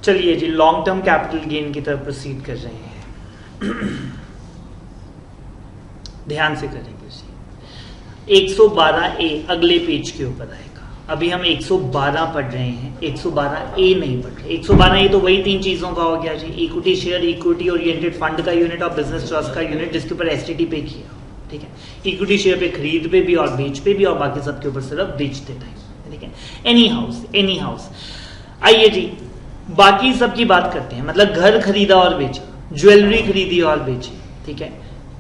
चलिए जी, long term capital gain की तरफ प्रोसीड कर रहे हैं। ध्यान से करेंगे जी। 112A अगले पेज के ऊपर आएगा। अभी हम 112 पढ़ रहे हैं, 112A नहीं पढ़ रहे। 112A तो वही तीन चीजों का हो गया जी, equity share, equity oriented fund का यूनिट और बिजनेस ट्रस्ट का यूनिट, जिसके ऊपर एसटीटी पे किया। ठीक है, इक्विटी शेयर पे खरीद पे भी और बेच पे भी, और बाकी सबके ऊपर सिर्फ बेचते टाइम। ठीक है, एनी हाउस। आइए जी, बाकी सब की बात करते हैं। मतलब घर खरीदा और बेचा, ज्वेलरी खरीदी और बेची, ठीक है,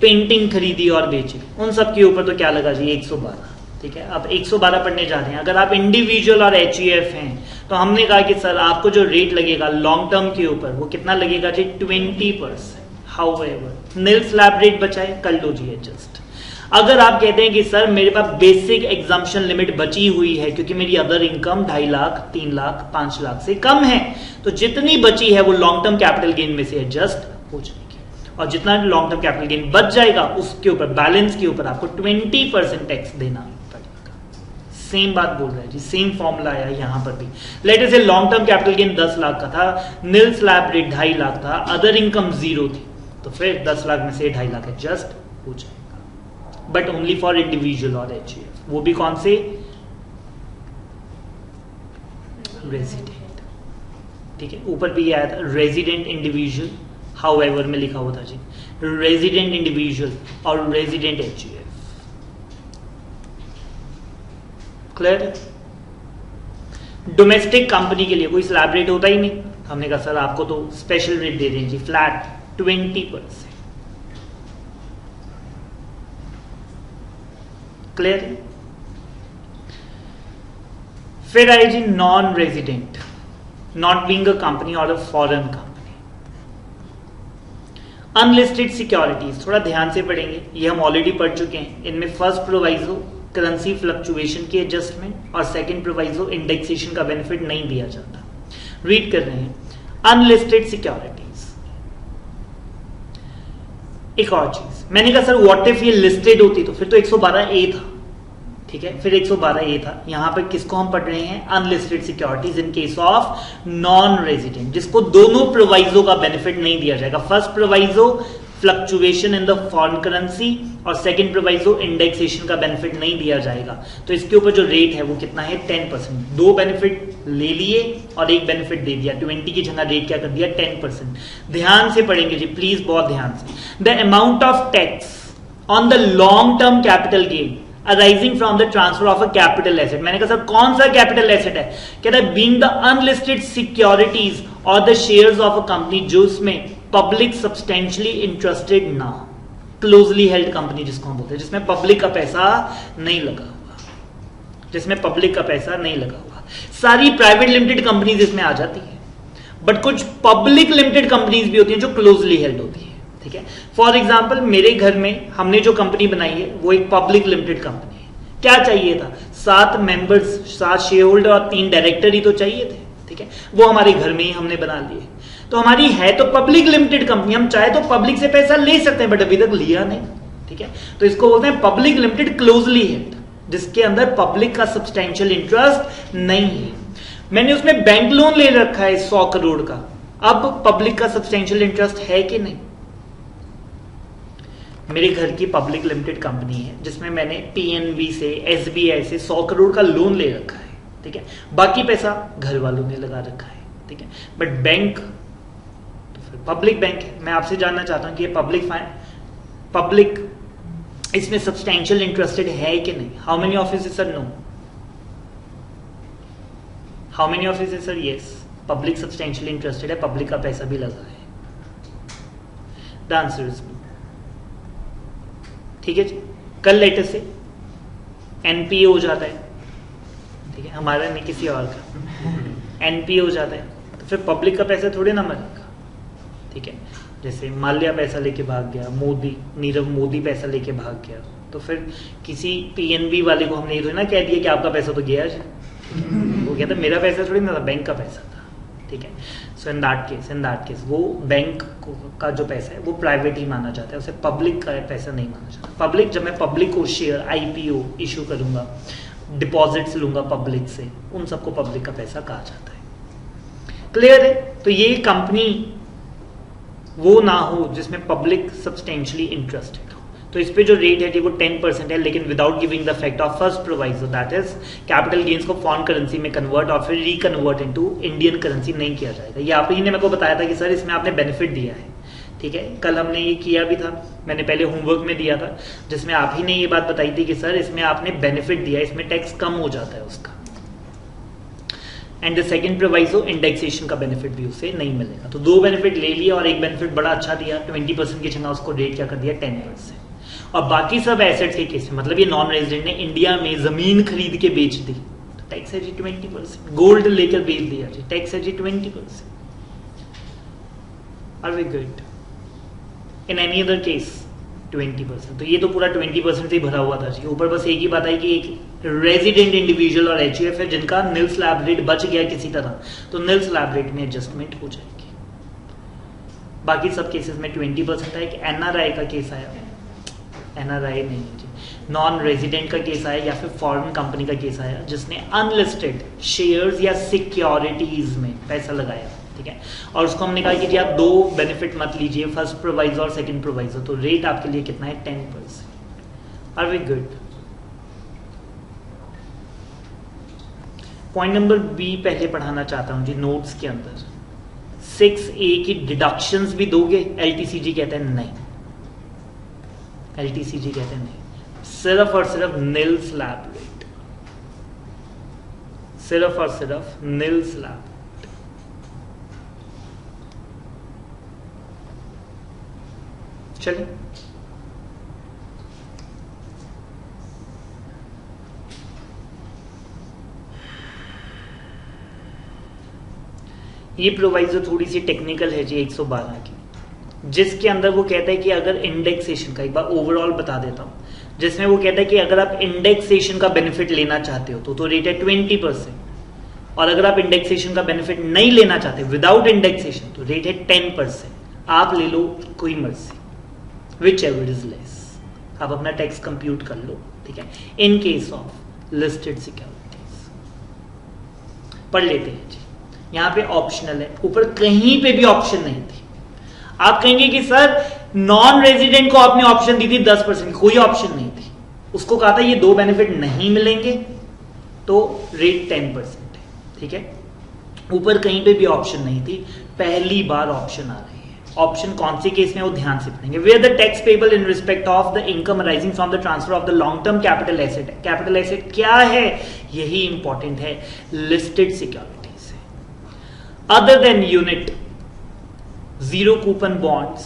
पेंटिंग खरीदी और बेची, उन सब के ऊपर तो क्या लगा जी 112। ठीक है, अब 112 पढ़ने जा रहे हैं। अगर आप इंडिविजुअल और एचईएफ हैं तो हमने कहा कि सर आपको जो रेट लगेगा लॉन्ग टर्म के ऊपर वो कितना लगेगा जी 20%। हाउएवर नील स्लैब रेट बचा है, कर लो जी एडजस्ट। अगर आप कहते हैं कि सर मेरे पास बेसिक एग्जाम्पशन लिमिट बची हुई है क्योंकि मेरी अदर इनकम 2.5 लाख 3 लाख 5 लाख से कम है, तो जितनी बची है वो लॉन्ग टर्म कैपिटल गेन में से एडजस्ट हो जाएगी, और जितना लॉन्ग टर्म कैपिटल गेन बच जाएगा उसके ऊपर, बैलेंस के ऊपर आपको 20% टैक्स देना पड़ेगा। सेम बात बोल रहा है जी, सेम फॉर्मूला आया यहां पर भी। लेट अस से long term capital gain 10 lakh का था, नील स्लैब रेट 2.5 लाख था, अदर इनकम 0 थी, तो फिर 10 लाख में से 2.5 लाख एडजस्ट हो जाएगा, बट ओनली फॉर इंडिविजुअल और एचईएफ। वो भी कौन से? रेजिडेंट। ठीक है, ऊपर भी आया था रेजिडेंट इंडिविजुअल, हाउएवर में लिखा हुआ था जी रेजिडेंट इंडिविजुअल और रेजिडेंट एचईएफ। क्लियर? डोमेस्टिक कंपनी के लिए कोई स्लैब रेट होता ही नहीं, हमने कहा सर आपको तो स्पेशल रेट दे दें जी, फ्लैट 20%। क्लियर? फिर आई जी non resident, not being a company और a foreign company. Unlisted securities थोड़ा ध्यान से पढ़ेंगे, ये हम ऑलरेडी पढ़ चुके हैं। इनमें फर्स्ट प्रोवाइजो करेंसी फ्लक्चुएशन की एडजस्टमेंट और सेकंड प्रोवाइजो इंडेक्सेशन का बेनिफिट नहीं दिया जाता। रीड कर रहे हैं, अनलिस्टेड सिक्योरिटीज। एक और चीज मैंने कहा सर व्हाट इफ ये लिस्टेड होती, तो फिर तो 112A था। ठीक है, फिर 112A था। यहां पर किसको हम पढ़ रहे हैं? Unlisted securities in case of non resident, जिसको दोनों प्रोवाइजो का बेनिफिट नहीं दिया जाएगा। First proviso fluctuation in the foreign currency और सेकंड प्रोवाइजो इंडेक्सेशन का बेनिफिट नहीं दिया जाएगा। तो इसके ऊपर जो रेट है वो कितना है? 10%। दो बेनिफिट ले लिए और एक बेनिफिट दे दिया, 20 की जगह रेट क्या कर दिया? 10%। ध्यान से पढ़ेंगे जी प्लीज, बहुत ध्यान से। The amount of tax on the long term capital gain arising from the transfer of a capital asset. मैंने कहा सर कौन सा कैपिटल एसेट है? कहता है बीइंग द अनलिस्टेड सिक्योरिटीज और the shares of a company जो उसमें पब्लिक सब्सटेंशियली इंटरेस्टेड ना, क्लोजली हेल्ड कंपनी जिसको हम बोलते हैं, जिसमें पब्लिक का पैसा नहीं लगा हुआ, जिसमें पब्लिक का पैसा नहीं लगा हुआ। सारी प्राइवेट लिमिटेड कंपनीज इसमें आ जाती है, बट कुछ पब्लिक लिमिटेड कंपनीज भी होती हैं जो क्लोजली हेल्ड होती है। ठीक है, फॉर एग्जाम्पल मेरे घर में हमने जो कंपनी बनाई है वो एक पब्लिक लिमिटेड कंपनी है। क्या चाहिए था? 7 मेंबर्स, 7 शेयर होल्डर और 3 डायरेक्टर ही तो चाहिए थे। ठीक है, वो हमारे घर में ही हमने बना लिए। तो हमारी है तो पब्लिक लिमिटेड कंपनी, हम चाहे तो पब्लिक से पैसा ले सकते हैं, बट अभी तक लिया नहीं। ठीक है, तो इसको बोलते हैं पब्लिक लिमिटेड क्लोजली हेल्ड, जिसके अंदर पब्लिक का सब्सटेंशियल इंटरेस्ट नहीं है। मैंने उसमें बैंक लोन ले रखा है 100 करोड़ का, अब पब्लिक का सब्सटेंशियल इंटरेस्ट है कि नहीं? मेरे घर की पब्लिक लिमिटेड कंपनी है जिसमें मैंने पीएनबी से, एसबीआई से 100 करोड़ का लोन ले रखा है। ठीक है, बाकी पैसा घर वालों ने लगा रखा है। ठीक है, बट बैंक तो फिर पब्लिक बैंक है। मैं आपसे जानना चाहता हूं कि ये पब्लिक इसमें सब्सटेंशियल इंटरेस्टेड है कि नहीं? How many of you say sir no? How many of you say sir yes? Public substantial interested है, पब्लिक का पैसा भी लगा है। The answer is no. ठीक है जी, कल लेटर से एनपीए हो जाता है। ठीक है, हमारा नहीं किसी और का एनपीए हो जाता है, तो फिर पब्लिक का पैसा थोड़े ना मरेगा। ठीक है, जैसे माल्या पैसा लेके भाग गया, नीरव मोदी पैसा लेके भाग गया, तो फिर किसी पीएनबी वाले को हमने ये थोड़ी ना कह दिया कि आपका पैसा तो गया जी। वो कहता मेरा पैसा थोड़ी ना था, बैंक का पैसा था। ठीक है, सो इन दैट केस वो बैंक का जो पैसा है वो प्राइवेट ही माना जाता है, उसे पब्लिक का पैसा नहीं माना जाता। पब्लिक, जब मैं पब्लिक को शेयर आईपीओ इशू करूंगा, डिपॉजिट्स लूंगा पब्लिक से, उन सबको पब्लिक का पैसा कहा जाता है। क्लियर है? तो तो ये कंपनी वो ना हो जिसमें पब्लिक सब्सटेंशियली इंटरेस्टेड हो। तो इस पे जो रेट है वो 10% है, लेकिन without giving the effect of first proviso, that is capital gains को फॉरेन करेंसी में कन्वर्ट और फिर रिकन्वर्ट इनटू इंडियन करेंसी नहीं किया जाएगा। ये आप ही ने मेरे को बताया था कि सर इसमें आपने बेनिफिट दिया है, ठीक है, कल हमने ये किया भी था, मैंने पहले होमवर्क में दिया था, जिसमें आप ही ने ये बात बताई थी कि सर इसमें आपने बेनिफिट दिया, इसमें टैक्स कम हो जाता है उसका। And the second proviso, indexation का बेनिफिट भी उसे नहीं मिलेगा। तो दो बेनिफिट ले लिया और एक बेनिफिट बड़ा अच्छा दिया, 20% की जगह उसको रेट क्या कर दिया 10%। और बाकी सब एसेट्स के केस में, मतलब ये नॉन रेजिडेंट ने इंडिया में जमीन खरीद के बेच दी तो टैक्स है जी 20%, गोल्ड लेकर बेच दिया जी टैक्स है जी 20%। Are we good? In any other case 20%। तो ये तो पूरा 20% से ही भरा हुआ था जी। ऊपर बस एक ही बात है कि एक रेजिडेंट इंडिविजुअल और एचयूएफ है जिनका निल स्लैब रेट बच गया किसी तरह, तो निल स्लैब रेट में एडजस्टमेंट हो जाएगी। बाकी सब केसेस में 20% है। एक एनआरआई का केस आया, एनआरआई नहीं जी, नॉन रेजिडेंट का केस आया या फिर फॉरेन कंपनी का केस आया जिसने अनलिस्टेड शेयर्स या सिक्योरिटीज में पैसा लगाया, ठीक है, और उसको हमने कहा कि जी आप दो बेनिफिट मत लीजिए, फर्स्ट प्रोवाइजो और सेकंड प्रोवाइजो, तो रेट आपके लिए कितना है 10%। Are we good? Point number B पहले पढ़ाना चाहता हूं जी नोट्स के अंदर। 6A की डिडक्शंस भी दोगे? एलटीसीजी कहते हैं नहीं, एलटीसीजी कहते हैं नहीं, सिर्फ और सिर्फ निल स्लैब रेट, सिर्फ और सिर्फ निल स्लैब। चलिए ये प्रोवाइजो थोड़ी सी टेक्निकल है जी 112 की, जिसके अंदर वो कहता है कि अगर इंडेक्सेशन का, एक बार ओवरऑल बता देता हूं, जिसमें वो कहता है कि अगर आप इंडेक्सेशन का बेनिफिट लेना चाहते हो तो रेट है 20%, और अगर आप इंडेक्सेशन का बेनिफिट नहीं लेना चाहते विदाउट इंडेक्सेशन तो रेट है 10%। आप ले लो कोई मर्जी, विच एवर इज लेस, आप अपना टैक्स कंप्यूट कर लो, ठीक है। इन केस ऑफ लिस्टेड सिक्योरिटीज पढ़ लेते हैं जी। यहां पे ऑप्शनल है, ऊपर कहीं पे भी ऑप्शन नहीं थी। आप कहेंगे कि सर नॉन रेजिडेंट को आपने ऑप्शन दी थी 10%, कोई ऑप्शन नहीं थी, उसको कहा था ये दो बेनिफिट नहीं मिलेंगे तो रेट 10% है, ठीक है। ऊपर कहीं पे भी ऑप्शन नहीं थी, पहली बार ऑप्शन आ रही है। ऑप्शन कौन से केस में वो ध्यान से पढ़ेंगे। Where the tax payable in respect of the income arising from the transfer of the long term capital asset है। कैपिटल एसेट क्या है, यही इंपॉर्टेंट है, लिस्टेड सिक्योरिटीज है। Other than unit, zero coupon bonds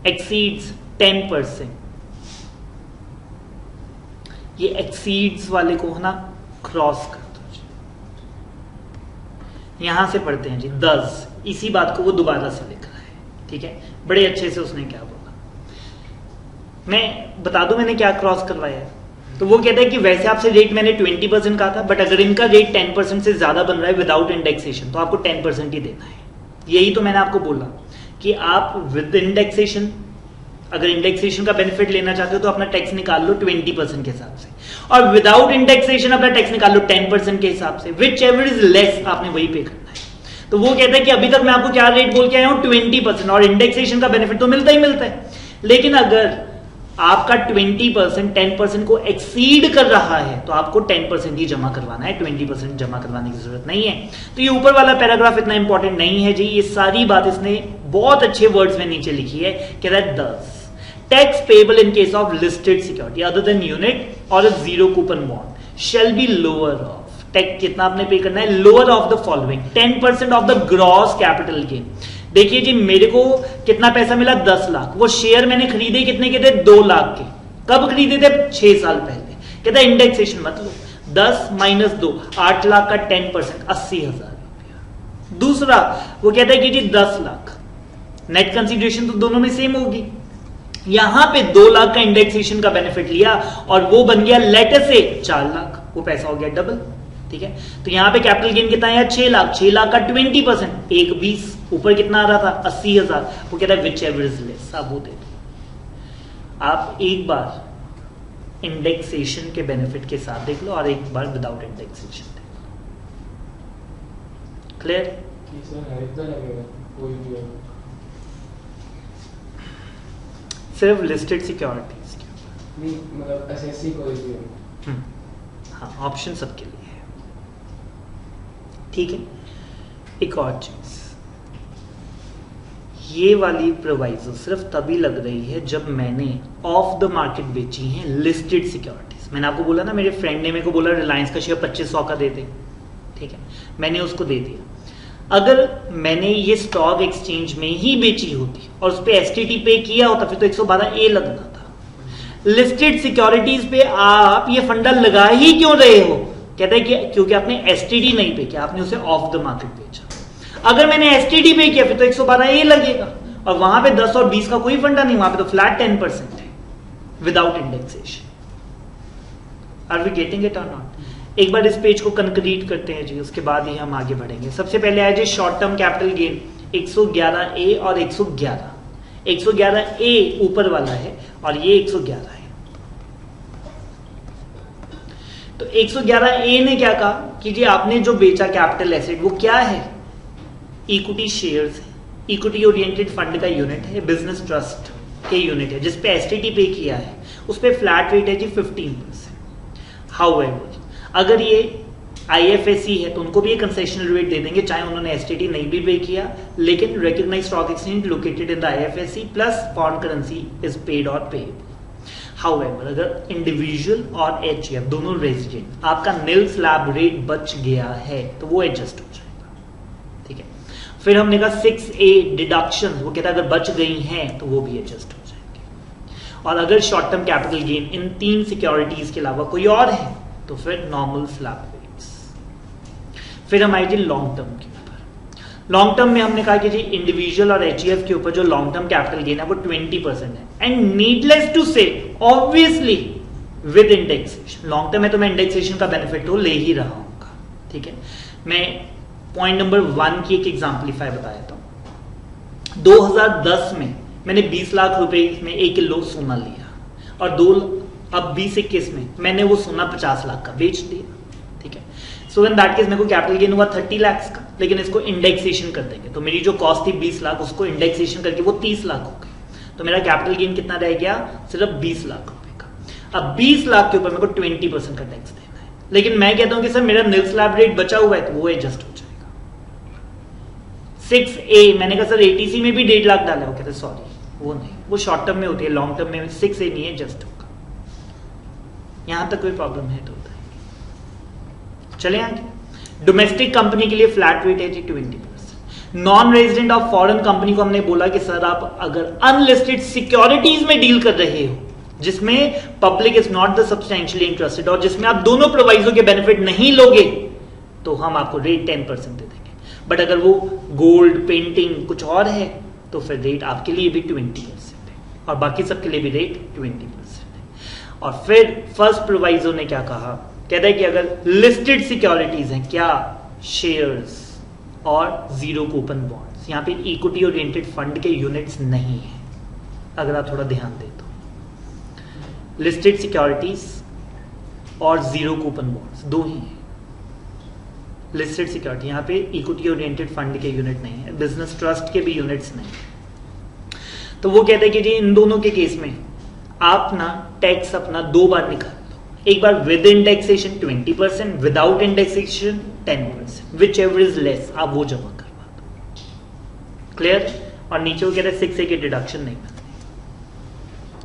exceeds 10%, ये exceeds वाले को है ना क्रॉस कर दो। यहां से पढ़ते हैं जी 10, इसी बात को वो दोबारा से लिख रहा है, ठीक है, बड़े अच्छे से उसने क्या बोला, मैं बता दूं मैंने क्या क्रॉस करवाया है। तो वो कहता है कि वैसे आपसे रेट मैंने 20% कहा था, बट अगर इनका रेट 10% से ज्यादा बन रहा है विदाउट इंडेक्सेशन तो आपको 10% ही देना है। यही तो मैंने आपको बोला कि आप विद इंडेक्सेशन, अगर इंडेक्सेशन का बेनिफिट लेना चाहते हो तो अपना टैक्स निकाल लो 20% के हिसाब से, और विदाउट इंडेक्सेशन अपना टैक्स निकाल लो 10% के हिसाब से, विच एवर इज लेस आपने वही पे करना है। तो वो कहता है कि अभी तक मैं आपको क्या रेट बोल के आया हूं 20%, और इंडेक्सेशन का बेनिफिट तो मिलता ही मिलता है, लेकिन अगर आपका 20% 10% को एक्सीड कर रहा है तो आपको 10% ही जमा करवाना है, 20% जमा करवाने की जरूरत नहीं है। तो ये ऊपर वाला पैराग्राफ इतना इंपॉर्टेंट नहीं है जी, ये सारी बात इसने बहुत अच्छे वर्ड्स में नीचे लिखी है कि that this tax payable in case of listed security other than unit और a zero coupon bond shall be lower of, tax कितना आपने पे करना है, lower of the following 10% of the gross capital gain. देखिए जी मेरे को कितना पैसा मिला 10 लाख, वो शेयर मैंने खरीदे कितने के थे 2 लाख के, कब खरीदे थे 6 साल पहले। कहता है इंडेक्सेशन मत लो, 10 माइनस 2 8 लाख का 10% 80,000 रुपया। दूसरा वो कहता है कि जी 10 लाख नेट कंसीडरेशन तो दोनों में सेम होगी, यहां पे 2 लाख का इंडेक्सेशन का बेनिफिट लिया और वो बन गया लेटर से 4 लाख, वो पैसा हो गया डबल, ठीक है। तो यहां पे कैपिटल गेन कितना है 6 लाख, 6 लाख का 20% 1,20, ऊपर कितना आ रहा था 80,000, वो कहता है विच एवर इज लेस, आप वो दे दो। आप एक बार इंडेक्सेशन के बेनिफिट के साथ देख लो और एक बार विदाउट इंडेक्सेशन देख लो, क्लियर? सिर्फ लिस्टेड सिक्योरिटीज नहीं, मतलब एसएससी कोई भी। हाँ, ऑप्शन सबके लिए है। ठीक है, एक और चीज, ये वाली प्रोवाइजो सिर्फ तभी लग रही है जब मैंने ऑफ द मार्केट बेची हैं लिस्टेड सिक्योरिटीज। मैंने आपको बोला ना, मेरे फ्रेंड ने मेरे को बोला रिलायंस का शेयर 2500 का दे दे, ठीक है, मैंने उसको दे दिया। अगर मैंने ये स्टॉक एक्सचेंज में ही बेची होती और उस पर एसटीटी पे किया होता फिर तो 112A लगना था। लिस्टेड सिक्योरिटीज पे आप ये फंडा लगा ही क्यों रहे हो? कहते हैं कि क्योंकि आपने एसटीडी नहीं पे किया, आपने उसे ऑफ द मार्केट बेचा। अगर मैंने एसटीडी पे किया फिर तो 112A लगेगा, और वहां पे 10 और 20 का कोई फंडा नहीं, वहां पे तो फ्लैट 10% है without indexation. Are we getting it or not? एक बार इस पेज को कंक्रीट करते हैं जी, उसके बाद ही हम आगे बढ़ेंगे। सबसे पहले आया जी short term capital gain 111A और 111। 111A ऊपर वाला है और ये 111 है। तो 111A ने क्या कहा कि जी आपने जो बेचा कैपिटल एसेट वो क्या है? इक्विटी शेयर्स है, इक्विटी ओरिएंटेड फंड का यूनिट है, बिजनेस ट्रस्ट के यूनिट है, जिसपे एसटीटी पे किया है, उस पे फ्लैट रेट है जी 15%। हाउएवर अगर ये आईएफएससी है तो उनको भी एक कंसेशनल रेट दे देंगे, चाहे उन्होंने एसटीटी नहीं भी पे किया, लेकिन recognised stock exchange located in the IFSC plus foreign currency is paid और पेड। हाउएवर अगर इंडिविजुअल और एचईएफ दोनों रेजिडेंट, आपका नील स्लैब रेट बच गया है तो वो एडजस्ट हो जाएगा, ठीक है। फिर हमने कहा 6A डिडक्शन, वो कहता है अगर बच गई हैं तो वो भी एडजस्ट हो जाएंगे। और अगर short term capital gain in 3 securities के अलावा कोई और है तो फिर नॉर्मल स्लैब रेट्स। फिर हम आए जी लॉन्ग टर्म के ऊपर। लॉन्ग टर्म में हमने कहा कि जी इंडिविजुअल और एचईएफ के ऊपर जो लॉन्ग टर्म कैपिटल गेन है वो 20% है, एंड नीडलेस टू से obviously with indexation. Long term में तो मैं इंडेक्सेशन का बेनिफिट तो ले ही रहा हूँ, ठीक है। मैं पॉइंट नंबर 1 की एक एग्जाम्पलीफाई बता देता हूं। 2010 में मैंने 20 लाख रुपए में 1 किलो सोना लिया, और अब 2021 में मैंने वो सोना 50 लाख का बेच दिया, ठीक है। सो इन दैट केस मेरे को कैपिटल गेन हुआ 30 लाख का, लेकिन इसको इंडेक्सेशन कर देंगे तो मेरी जो कॉस्ट थी 20 लाख, उसको इंडेक्सेशन करके वो 30 लाख हो गई, तो मेरा कैपिटल गेन कितना रह गया? सिर्फ 20 लाख रुपए का। अब 20 लाख के ऊपर मेरे को 20% का टैक्स देना है, लेकिन मैं कहता हूं कि सर मेरा नील स्लैब रेट बचा हुआ है, तो वो एडजस्ट हो जाएगा। 6A मैंने कहा सर एटीसी में भी 1.5 लाख डाला है, कहते सॉरी वो नहीं, वो शॉर्ट टर्म में होती है, लॉन्ग टर्म में 6A नहीं एडजस्ट होगा। यहां तक कोई प्रॉब्लम है तो बताइए। चले आगे। डोमेस्टिक कंपनी के लिए फ्लैट रेट है जी 20%। Non resident of foreign company को हमने बोला कि सर आप अगर अनलिस्टेड सिक्योरिटीज में डील कर रहे हो जिसमें public is not the substantially interested और जिसमें आप दोनों प्रोवाइजो के बेनिफिट नहीं लोगे, तो हम आपको रेट 10% दे देंगे। बट अगर वो गोल्ड, पेंटिंग कुछ और है तो फिर रेट आपके लिए भी 20% है और बाकी सबके लिए भी रेट 20%। और फिर फर्स्ट प्रोवाइजो ने क्या कहा? कहता है कि अगर लिस्टेड सिक्योरिटीज हैं, क्या शेयर्स और जीरो कूपन बॉन्ड्स, यहां पे इक्विटी ओरिएंटेड फंड के यूनिट्स नहीं है, अगर आप थोड़ा ध्यान दें तो लिस्टेड सिक्योरिटीज और जीरो कूपन बॉन्ड्स दो ही हैं। लिस्टेड सिक्योरिटी, यहां पे इक्विटी ओरिएंटेड फंड के यूनिट नहीं है, बिजनेस ट्रस्ट के भी यूनिट्स नहीं है। तो वो कहते हैं कि जी इन दोनों के केस में आप ना टैक्स अपना 2 बार निकाल लो, एक बार with indexation 20%, without indexation 10%, whichever is less आप वो जमा करवा दो। क्लियर? और नीचे वो कह रहे हैं 6A के डिडक्शन नहीं मिलता।